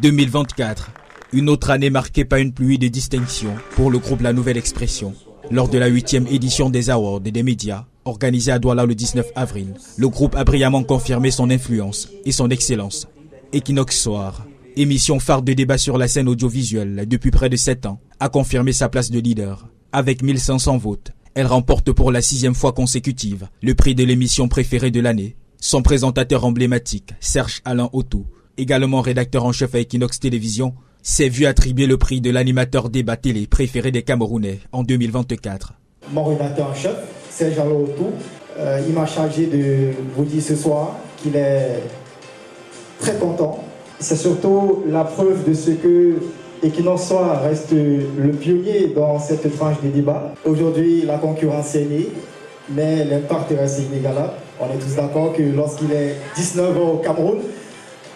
2024, une autre année marquée par une pluie de distinctions pour le groupe La Nouvelle Expression. Lors de la 8e édition des Awards des médias, organisée à Douala le 19 avril, le groupe a brillamment confirmé son influence et son excellence. Equinox Soir, émission phare de débat sur la scène audiovisuelle depuis près de 7 ans, a confirmé sa place de leader. Avec 1500 votes, elle remporte pour la 6e fois consécutive le prix de l'émission préférée de l'année. Son présentateur emblématique, Serge Alain Autou, également rédacteur en chef à Equinox Télévision, s'est vu attribuer le prix de l'animateur débat télé préféré des Camerounais en 2024. Mon rédacteur en chef, Serge Alain Autou, il m'a chargé de vous dire ce soir qu'il est très content. C'est surtout la preuve de ce que Equinox Soir reste le pionnier dans cette tranche de débat. Aujourd'hui, la concurrence est née, mais l'impact reste inégalable. On est tous d'accord que lorsqu'il est 19 ans au Cameroun,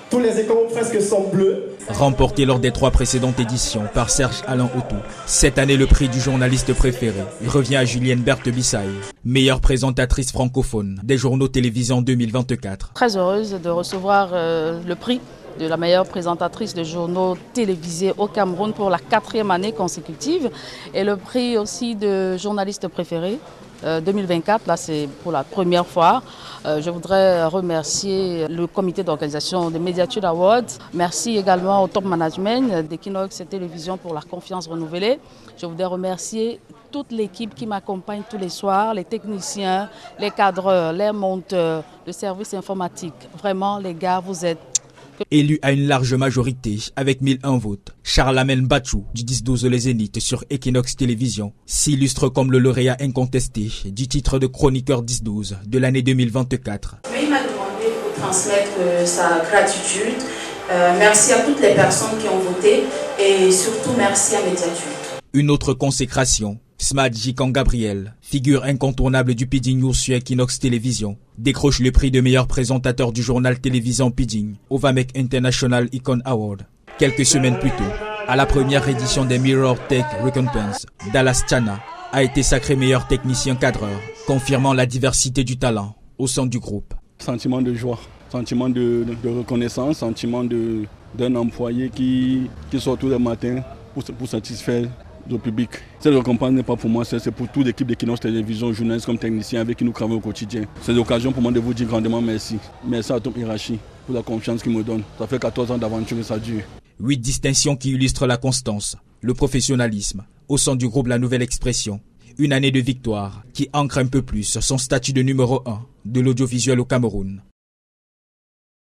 tous les écrans presque sont bleus. Remporté lors des 3 précédentes éditions par Serge Alain Autou, cette année le prix du journaliste préféré revient à Julienne Berthe Bissaï, meilleure présentatrice francophone des journaux télévisés en 2024. Très heureuse de recevoir le prix de la meilleure présentatrice de journaux télévisés au Cameroun pour la 4e année consécutive et le prix aussi de journaliste préféré 2024, là c'est pour la première fois. Je voudrais remercier le comité d'organisation des Mediatude Awards. Merci également au top management d'Equinox Télévision pour la confiance renouvelée. Je voudrais remercier toute l'équipe qui m'accompagne tous les soirs, les techniciens, les cadreurs, les monteurs, le service informatique. Vraiment les gars, vous êtes élu à une large majorité avec 1001 votes, Charlamagne Bachou du 10-12 Les Zéniths sur Equinox Télévision s'illustre comme le lauréat incontesté du titre de chroniqueur 10-12 de l'année 2024. Il m'a demandé de vous transmettre sa gratitude. Merci à toutes les personnes qui ont voté et surtout merci à Mediatude. Une autre consécration, Smadji Gabriel, figure incontournable du Pidgin News sur Equinox Télévision, décroche le prix de meilleur présentateur du journal télévisé en Pidgin au Vamek International Icon Award. Quelques semaines plus tôt, à la première édition des Mirror Tech Recompense, Dallas Chana a été sacré meilleur technicien cadreur, confirmant la diversité du talent au sein du groupe. Sentiment de joie, sentiment de reconnaissance, sentiment d'un employé qui sort tous les matins pour satisfaire le public. Cette récompense n'est pas pour moi, c'est pour toute l'équipe d'Equinox Télévision, journalistes comme techniciens avec qui nous travaillons au quotidien. C'est l'occasion pour moi de vous dire grandement merci. Merci à Top Hirachi pour la confiance qu'il me donne. Ça fait 14 ans d'aventure et ça dure. 8 distinctions qui illustrent la constance, le professionnalisme au sein du groupe La Nouvelle Expression. Une année de victoire qui ancre un peu plus son statut de numéro 1 de l'audiovisuel au Cameroun.